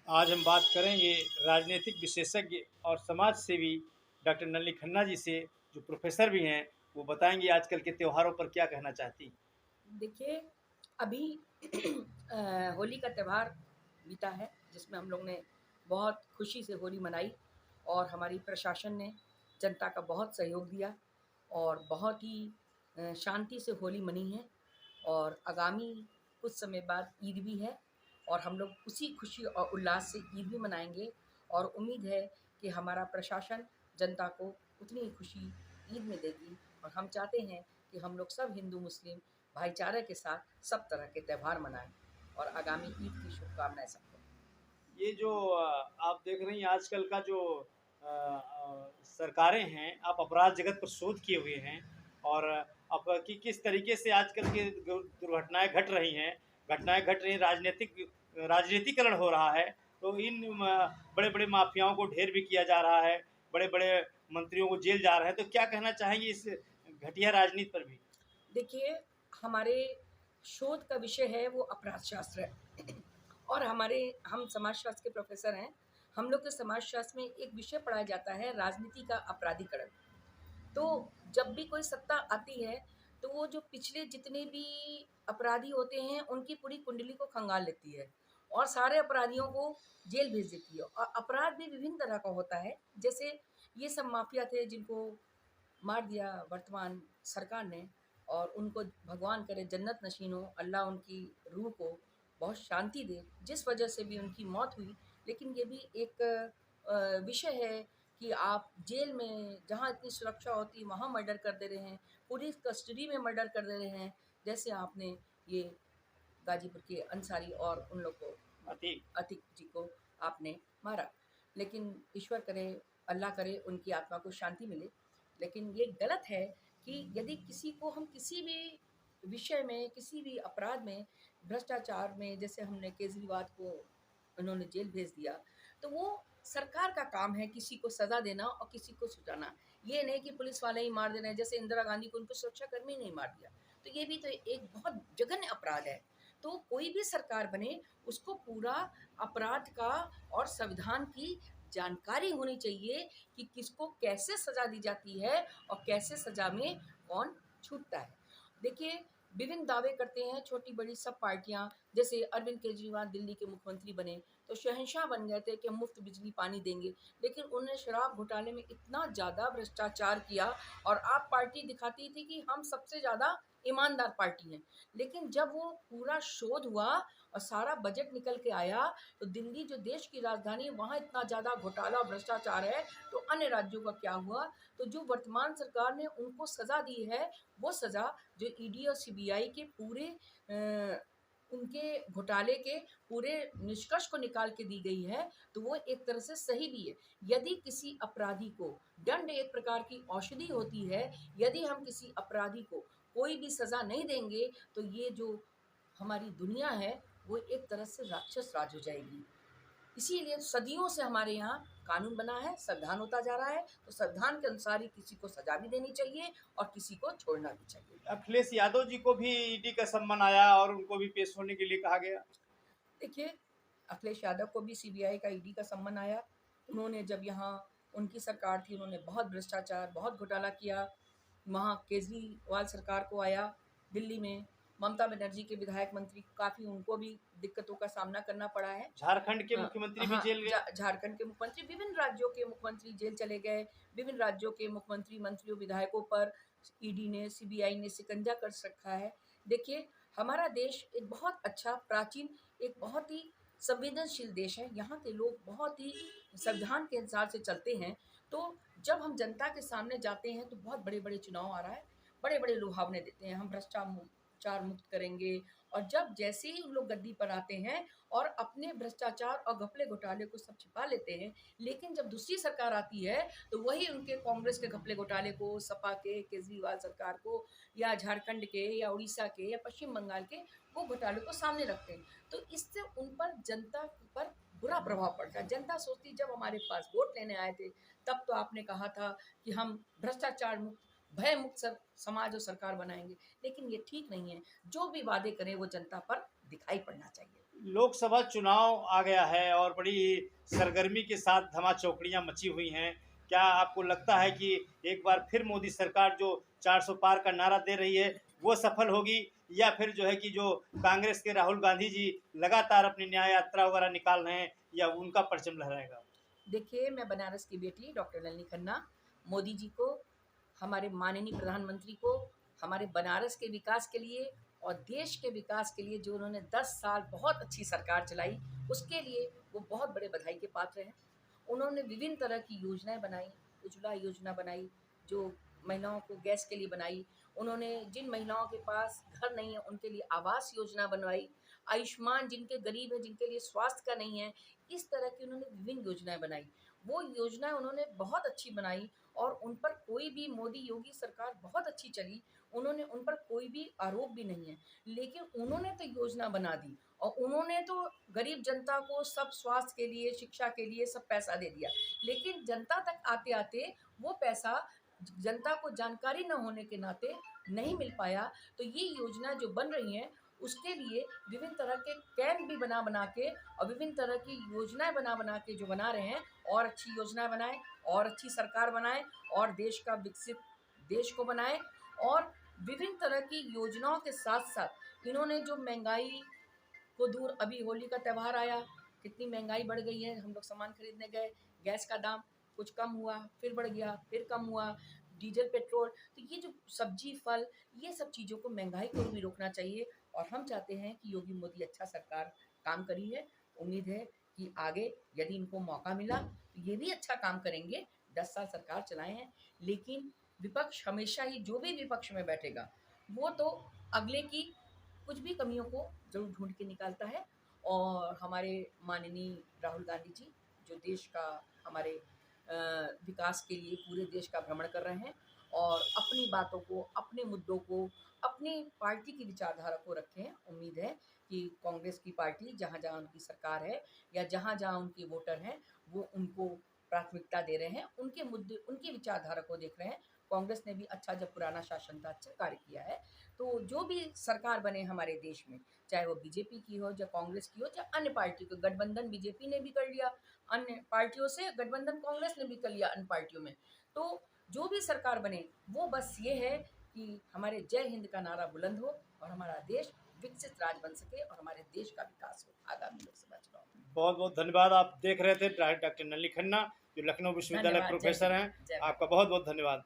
आज हम बात करेंगे राजनीतिक विशेषज्ञ और समाज सेवी डॉक्टर नलिनी खन्ना जी से, जो प्रोफेसर भी हैं। वो बताएंगे आजकल के त्योहारों पर क्या कहना चाहती। देखिए, अभी होली का त्यौहार बीता है, जिसमें हम लोग ने बहुत खुशी से होली मनाई और हमारी प्रशासन ने जनता का बहुत सहयोग दिया और बहुत ही शांति से होली मनी है। और आगामी कुछ समय बाद ईद भी है और हम लोग उसी खुशी और उल्लास से ईद भी मनाएंगे और उम्मीद है कि हमारा प्रशासन जनता को उतनी ही खुशी ईद में देगी। और हम चाहते हैं कि हम लोग सब हिंदू मुस्लिम भाईचारे के साथ सब तरह के त्यौहार मनाएं और आगामी ईद की शुभकामनाएं सबको। ये जो आप देख रही हैं आजकल का जो सरकारें हैं, आप अपराध जगत पर शोध किए हुए हैं। और अब कि किस तरीके से आजकल की दुर्घटनाएं घट रही हैं, राजनीतिकरण हो रहा है। तो इन बड़े बड़े माफियाओं को ढेर भी किया जा रहा है, बड़े बड़े मंत्रियों को जेल जा रहे हैं। तो क्या कहना चाहेंगे इस घटिया राजनीति पर भी। देखिए, हमारे शोध का विषय है वो अपराध शास्त्र है और हम समाज शास्त्र के प्रोफेसर हैं। हम लोग के समाज शास्त्र में एक विषय पढ़ाया जाता है राजनीति का अपराधीकरण। तो जब भी कोई सत्ता आती है तो वो जो पिछले जितने भी अपराधी होते हैं उनकी पूरी कुंडली को खंगाल लेती है और सारे अपराधियों को जेल भेज देती है। और अपराध भी विभिन्न तरह का होता है, जैसे ये सब माफिया थे जिनको मार दिया वर्तमान सरकार ने, और उनको भगवान करे जन्नत नशीन हो, अल्लाह उनकी रूह को बहुत शांति दे जिस वजह से भी उनकी मौत हुई। लेकिन ये भी एक विषय है कि आप जेल में जहाँ इतनी सुरक्षा होती है वहाँ मर्डर कर दे रहे हैं, पुलिस कस्टडी में मर्डर कर दे रहे हैं। जैसे आपने ये गाजीपुर के अंसारी और उन लोग को, अति अतिक जी को आपने मारा। लेकिन ईश्वर करे, अल्लाह करे उनकी आत्मा को शांति मिले। लेकिन ये गलत है कि यदि किसी को हम किसी भी विषय में, किसी भी अपराध में, भ्रष्टाचार में, जैसे हमने केजरीवाल को उन्होंने जेल भेज दिया, तो वो सरकार का काम है किसी को सज़ा देना और किसी को छुटाना। ये नहीं कि पुलिस वाले ही मार दे रहे हैं, जैसे इंदिरा गांधी को उनको सुरक्षाकर्मी नहीं मार दिया। तो ये भी तो एक बहुत जघन्य अपराध है। तो कोई भी सरकार बने, उसको पूरा अपराध का और संविधान की जानकारी होनी चाहिए कि किसको कैसे सज़ा दी जाती है और कैसे सज़ा में कौन छूटता है। देखिए, विभिन्न दावे करते हैं छोटी बड़ी सब पार्टियां। जैसे अरविंद केजरीवाल दिल्ली के मुख्यमंत्री बने तो शहंशाह बन गए थे कि हम मुफ्त बिजली पानी देंगे। लेकिन उन्होंने शराब घोटाले में इतना ज़्यादा भ्रष्टाचार किया और आप पार्टी दिखाती थी कि हम सबसे ज़्यादा ईमानदार पार्टी हैं। लेकिन जब वो पूरा शोध हुआ और सारा बजट निकल के आया तो दिल्ली जो देश की राजधानी है वहाँ इतना ज़्यादा घोटाला और भ्रष्टाचार है, तो अन्य राज्यों का क्या हुआ। तो जो वर्तमान सरकार ने उनको सज़ा दी है, वो सज़ा जो ईडी और सीबीआई के पूरे उनके घोटाले के पूरे निष्कर्ष को निकाल के दी गई है, तो वो एक तरह से सही भी है। यदि किसी अपराधी को दंड एक प्रकार की औषधि होती है, यदि हम किसी अपराधी को कोई भी सज़ा नहीं देंगे तो ये जो हमारी दुनिया है वो एक तरह से राक्षस राज हो जाएगी। इसीलिए सदियों से हमारे यहाँ कानून बना है, संविधान होता जा रहा है, तो संविधान के अनुसार ही किसी को सजा भी देनी चाहिए और किसी को छोड़ना भी चाहिए। अखिलेश यादव जी को भी ईडी का सम्मन आया और उनको भी पेश होने के लिए कहा गया। देखिए, अखिलेश यादव को भी सीबीआई का ईडी का सम्मन आया। उन्होंने जब यहाँ उनकी सरकार थी उन्होंने बहुत भ्रष्टाचार, बहुत घोटाला किया। वहाँ केजरीवाल सरकार को आया दिल्ली में, ममता बनर्जी के विधायक मंत्री काफ़ी, उनको भी दिक्कतों का सामना करना पड़ा है। झारखंड के मुख्यमंत्री भी हाँ, जेल गए। झारखंड के मुख्यमंत्री, विभिन्न राज्यों के मुख्यमंत्री जेल चले गए। विभिन्न राज्यों के मुख्यमंत्री, मंत्रियों, विधायकों पर ईडी ने, सीबीआई ने शिकंजा कस रखा है। देखिए, हमारा देश एक बहुत अच्छा, प्राचीन, एक बहुत ही संवेदनशील देश है। यहाँ के लोग बहुत ही संविधान के अनुसार से चलते हैं। तो जब हम जनता के सामने जाते हैं तो बहुत बड़े-बड़े चुनाव आ रहा है, बड़े-बड़े लुभावने देते हैं, हम भ्रष्टाचार मुक्त करेंगे। और जब जैसे ही उन लोग गद्दी पर आते हैं और अपने भ्रष्टाचार और घपले घोटाले को सब छिपा लेते हैं, लेकिन जब दूसरी सरकार आती है तो वही उनके कांग्रेस के घपले घोटाले को, सपा के, केजरीवाल सरकार को, या झारखंड के, या उड़ीसा के, या पश्चिम बंगाल के, वो घोटाले को सामने रखते हैं। तो इससे उन पर, जनता पर बुरा प्रभाव पड़ता है। जनता सोचती, जब हमारे पास वोट लेने आए थे तब तो आपने कहा था कि हम भ्रष्टाचार मुक्त, भय मुक्त समाज और सरकार बनाएंगे। लेकिन ये ठीक नहीं है। जो भी वादे करें वो जनता पर दिखाई पड़ना चाहिए। लोकसभा चुनाव आ गया है और बड़ी सरगर्मी के साथ धमाचौकड़ियां मची हुई हैं। क्या आपको लगता है कि एक बार फिर मोदी सरकार जो 400 पार का नारा दे रही है वो सफल होगी, या फिर जो है कि जो कांग्रेस के राहुल गांधी जी लगातार अपनी न्याय यात्रा वगैरह निकाल रहे हैं, या उनका परचम लहराएगा? देखिए, मैं बनारस की बेटी डॉक्टर नलिनी खन्ना, मोदी जी को, हमारे माननीय प्रधानमंत्री को, हमारे बनारस के विकास के लिए और देश के विकास के लिए जो उन्होंने 10 साल बहुत अच्छी सरकार चलाई, उसके लिए वो बहुत बड़े बधाई के पात्र हैं। उन्होंने विभिन्न तरह की योजनाएँ बनाई, उज्ज्वला योजना बनाई, जो महिलाओं को गैस के लिए बनाई। उन्होंने जिन महिलाओं के पास घर नहीं है, उनके लिए आवास योजना बनवाई। आयुष्मान जिनके गरीब हैं, जिनके लिए स्वास्थ्य का नहीं है, इस तरह की उन्होंने विभिन्न योजनाएँ बनाई। वो योजनाएँ उन्होंने बहुत अच्छी बनाई और उन पर कोई भी मोदी योगी सरकार बहुत अच्छी चली, उन्होंने उन पर कोई भी आरोप भी नहीं है। लेकिन उन्होंने तो योजना बना दी और उन्होंने तो गरीब जनता को सब स्वास्थ्य के लिए, शिक्षा के लिए सब पैसा दे दिया। लेकिन जनता तक आते-आते वो पैसा जनता को जानकारी न होने के नाते नहीं मिल पाया। तो ये योजना जो बन रही हैं, उसके लिए विभिन्न तरह के कैंप भी बना-बना के और विभिन्न तरह की योजनाएँ बना-बना के जो बना रहे हैं, और अच्छी योजनाएँ बनाएँ और अच्छी सरकार बनाएँ और देश का विकसित देश को बनाएँ। और विभिन्न तरह की योजनाओं के साथ-साथ इन्होंने जो महँगाई को दूर, अभी होली का त्योहार आया, कितनी महँगाई बढ़ गई है, हम लोग सामान खरीदने गए, गैस का दाम कुछ कम हुआ, फिर बढ़ गया, फिर कम हुआ, डीज़ल, पेट्रोल, तो ये जो सब्ज़ी, फल, ये सब चीज़ों को, महँगाई को भी रोकना चाहिए और हम चाहते हैं कि योगी मोदी अच्छा सरकार काम करी है। उम्मीद है कि आगे यदि इनको मौका मिला, तो ये भी अच्छा काम करेंगे, 10 साल सरकार चलाए हैं। लेकिन विपक्ष हमेशा ही, जो भी विपक्ष में बैठेगा, वो तो अगले की कुछ भी कमियों को ज़रूर ढूँढ के निकालता है। और हमारे माननीय राहुल गांधी जी, जो देश का, हमारे विकास के लिए पूरे देश का भ्रमण कर रहे हैं और अपनी बातों को, अपने मुद्दों को, अपनी पार्टी की विचारधारा को रखे हैं। उम्मीद है कि कांग्रेस की पार्टी जहाँ-जहाँ उनकी सरकार है या जहाँ-जहाँ उनके वोटर हैं, वो उनको प्राथमिकता दे रहे हैं, उनके मुद्दे, उनकी विचारधारा को देख रहे हैं। कांग्रेस ने भी अच्छा, जब पुराना शासन था, अच्छा कार्य किया है। तो जो भी सरकार बने हमारे देश में, चाहे वो बीजेपी की हो या कांग्रेस की हो या अन्य पार्टी की, गठबंधन बीजेपी ने भी कर लिया अन्य पार्टियों से, गठबंधन कांग्रेस ने भी कर लिया अन्य पार्टियों में। तो जो भी सरकार बने, वो बस ये है कि हमारे जय हिंद का नारा बुलंद हो और हमारा देश विकसित राज्य बन सके और हमारे देश का विकास हो आगामी लोकसभा चुनाव में। बहुत बहुत धन्यवाद। आप देख रहे थे डॉक्टर नलिनी खन्ना, जो लखनऊ विश्वविद्यालय धन्यवाद। जय प्रोफेसर हिंद। हैं। जय भारत। आपका बहुत बहुत धन्यवाद।